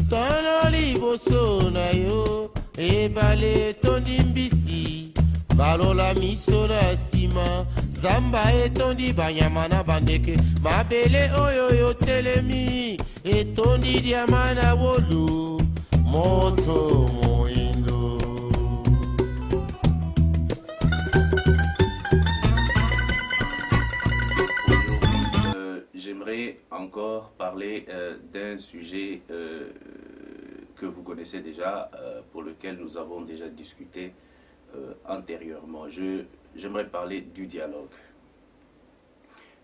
Tana liboso na yo ebale tondi mbisi balola miso na nsima zamba etondi banyama na bandeke mabele oyo yotelemi etondi diama na wolu moto moindo. J'aimerais encore parler d'un sujet que vous connaissez déjà, pour lequel nous avons déjà discuté antérieurement. J'aimerais parler du dialogue.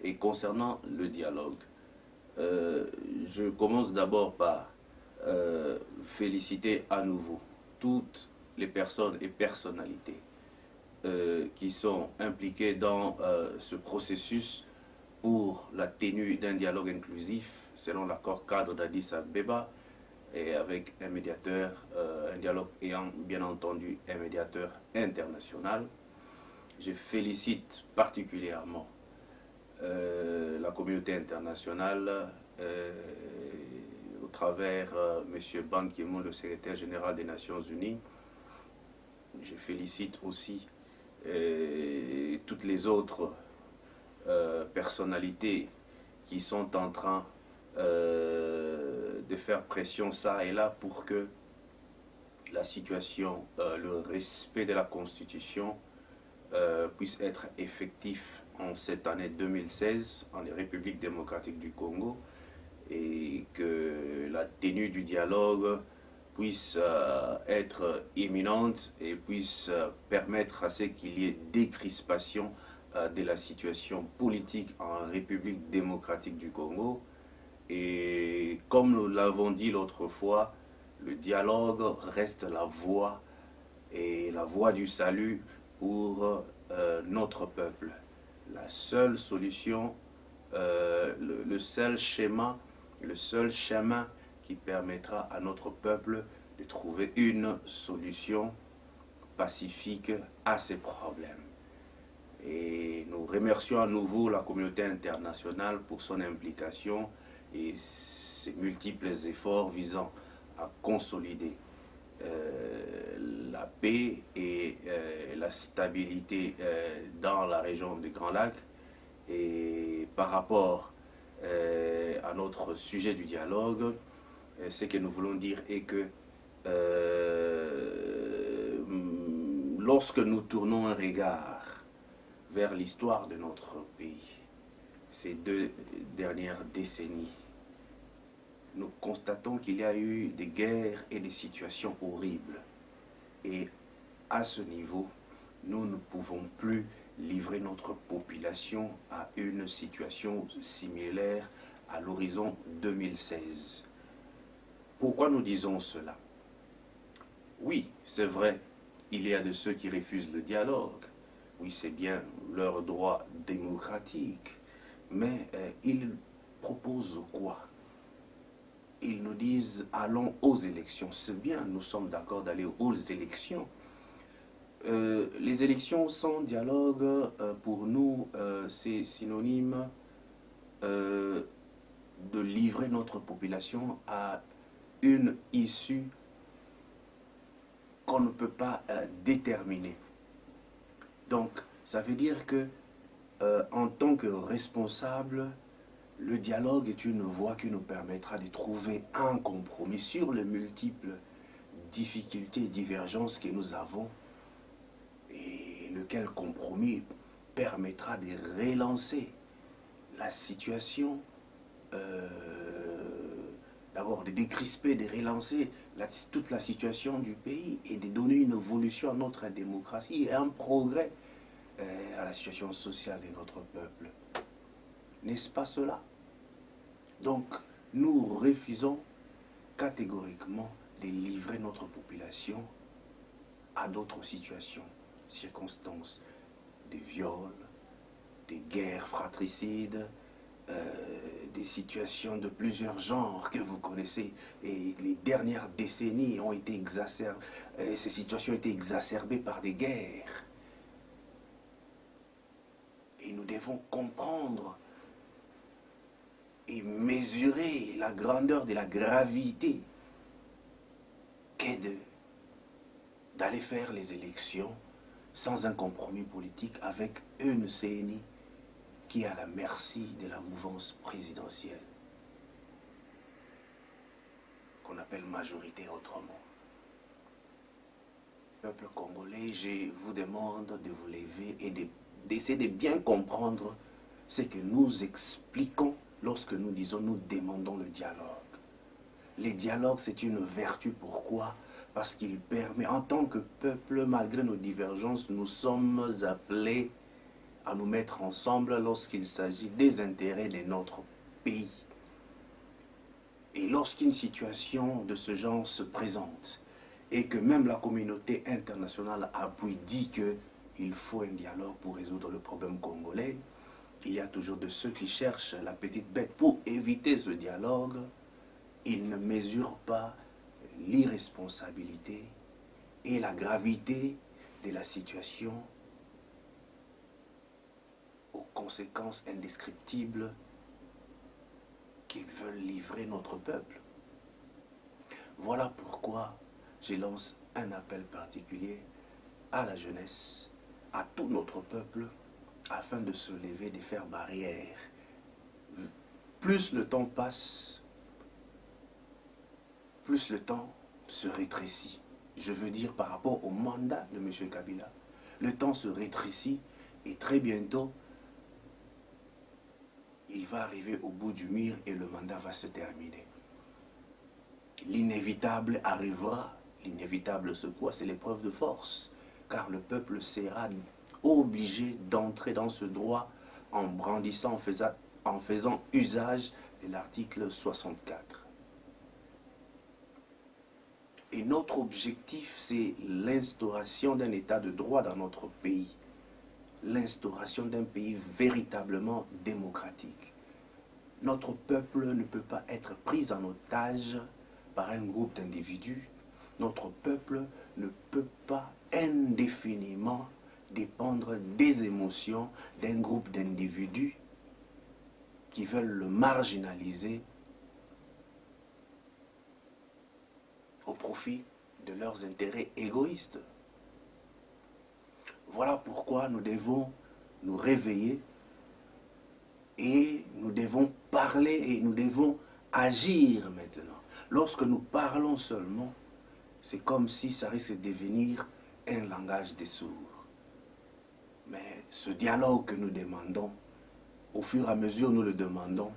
Et concernant le dialogue, je commence d'abord par féliciter à nouveau toutes les personnes et personnalités qui sont impliquées dans ce processus pour la tenue d'un dialogue inclusif selon l'accord cadre d'Addis Abeba et avec un médiateur, un dialogue ayant bien entendu un médiateur international. Je félicite particulièrement la communauté internationale au travers M. Ban Ki-moon, le secrétaire général des Nations Unies. Je félicite aussi toutes les autres personnalités qui sont en train de faire pression ça et là pour que la situation, le respect de la Constitution puisse être effectif en cette année 2016 en République démocratique du Congo et que la tenue du dialogue puisse être imminente et puisse permettre à ce qu'il y ait décrispation de la situation politique en République démocratique du Congo. Et comme nous l'avons dit l'autre fois, le dialogue reste la voie et la voie du salut pour notre peuple. La seule solution, le seul schéma, le seul chemin qui permettra à notre peuple de trouver une solution pacifique à ses problèmes. Et nous remercions à nouveau la communauté internationale pour son implication et ses multiples efforts visant à consolider la paix et la stabilité dans la région des Grands Lacs. Et par rapport à notre sujet du dialogue, ce que nous voulons dire est que lorsque nous tournons un regard vers l'histoire de notre pays, ces 2 dernières décennies, nous constatons qu'il y a eu des guerres et des situations horribles. Et à ce niveau, nous ne pouvons plus livrer notre population à une situation similaire à l'horizon 2016. Pourquoi nous disons cela? Oui, c'est vrai, il y a de ceux qui refusent le dialogue. Oui, c'est bien leur droit démocratique. Mais ils proposent quoi? Ils nous disent allons aux élections. C'est bien, nous sommes d'accord d'aller aux élections. Les élections sans dialogue, pour nous, c'est synonyme de livrer notre population à une issue qu'on ne peut pas déterminer. Donc, ça veut dire que en tant que responsable, le dialogue est une voie qui nous permettra de trouver un compromis sur les multiples difficultés et divergences que nous avons, et lequel compromis permettra de relancer la situation, d'abord de décrisper, de relancer toute la situation du pays et de donner une évolution à notre démocratie et un progrès à la situation sociale de notre peuple. N'est-ce pas cela? Donc, nous refusons catégoriquement de livrer notre population à d'autres situations, circonstances, des viols, des guerres fratricides, des situations de plusieurs genres que vous connaissez. Et les dernières décennies ont été exacerbées, ces situations ont été exacerbées par des guerres. Et nous devons comprendre et mesurer la grandeur de la gravité qu'est d'aller faire les élections sans un compromis politique avec une CENI qui est à la merci de la mouvance présidentielle, qu'on appelle majorité autrement. Peuple congolais, je vous demande de vous lever et d'essayer de bien comprendre ce que nous expliquons lorsque nous disons, nous demandons le dialogue. Le dialogue, c'est une vertu. Pourquoi? Parce qu'il permet, en tant que peuple, malgré nos divergences, nous sommes appelés à nous mettre ensemble lorsqu'il s'agit des intérêts de notre pays. Et lorsqu'une situation de ce genre se présente, et que même la communauté internationale appuie, dit qu'il faut un dialogue pour résoudre le problème congolais, il y a toujours de ceux qui cherchent la petite bête pour éviter ce dialogue. Ils ne mesurent pas l'irresponsabilité et la gravité de la situation aux conséquences indescriptibles qu'ils veulent livrer notre peuple. Voilà pourquoi je lance un appel particulier à la jeunesse, à tout notre peuple, afin de se lever, de faire barrière. Plus le temps passe, plus le temps se rétrécit. Je veux dire par rapport au mandat de M. Kabila. Le temps se rétrécit et très bientôt, il va arriver au bout du mur et le mandat va se terminer. L'inévitable arrivera. L'inévitable, c'est quoi? C'est l'épreuve de force. Car le peuple sera obligé d'entrer dans ce droit en brandissant, en faisant usage de l'article 64. Et notre objectif, c'est l'instauration d'un état de droit dans notre pays. L'instauration d'un pays véritablement démocratique. Notre peuple ne peut pas être pris en otage par un groupe d'individus. Notre peuple ne peut pas indéfiniment dépendre des émotions d'un groupe d'individus qui veulent le marginaliser au profit de leurs intérêts égoïstes. Voilà pourquoi nous devons nous réveiller et nous devons parler et nous devons agir maintenant. Lorsque nous parlons seulement, c'est comme si ça risque de devenir un langage des sourds. Mais ce dialogue que nous demandons, au fur et à mesure que nous le demandons,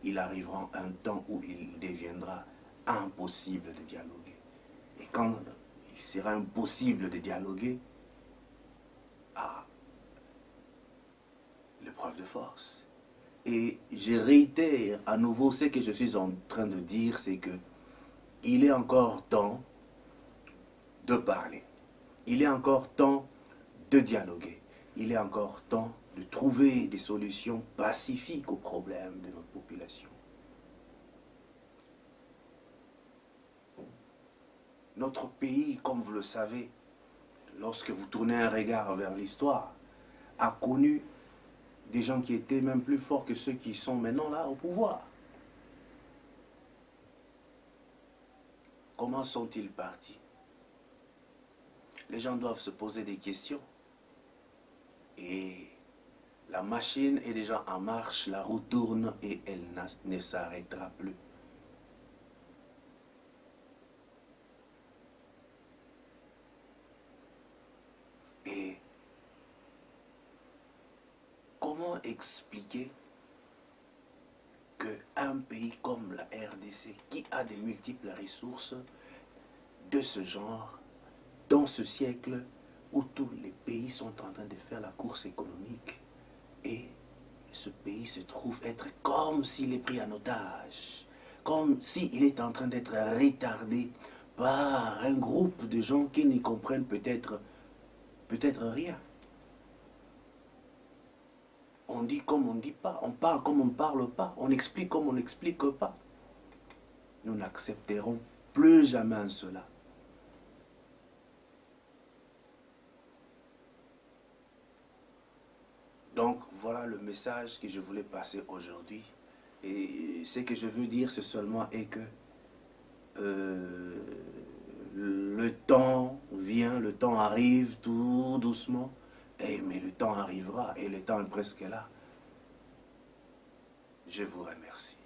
il arrivera un temps où il deviendra impossible de dialoguer. Et quand il sera impossible de dialoguer, l'épreuve de force. Et je réitère à nouveau ce que je suis en train de dire, c'est que il est encore temps de parler. Il est encore temps de dialoguer. Il est encore temps de trouver des solutions pacifiques aux problèmes de notre population. Notre pays, comme vous le savez, lorsque vous tournez un regard vers l'histoire, a connu des gens qui étaient même plus forts que ceux qui sont maintenant là au pouvoir. Comment sont-ils partis? Les gens doivent se poser des questions. Et la machine est déjà en marche, la roue tourne et elle ne s'arrêtera plus. Et comment expliquer qu'un pays comme la RDC, qui a de multiples ressources de ce genre, dans ce siècle où tous les pays sont en train de faire la course économique, et ce pays se trouve être comme s'il est pris en otage, comme s'il est en train d'être retardé par un groupe de gens qui n'y comprennent peut-être rien. On dit comme on ne dit pas, on parle comme on ne parle pas, on explique comme on n'explique pas. Nous n'accepterons plus jamais cela. Donc voilà le message que je voulais passer aujourd'hui. Et ce que je veux dire, c'est seulement est que le temps vient, le temps arrive tout doucement, mais le temps arrivera et le temps est presque là. Je vous remercie.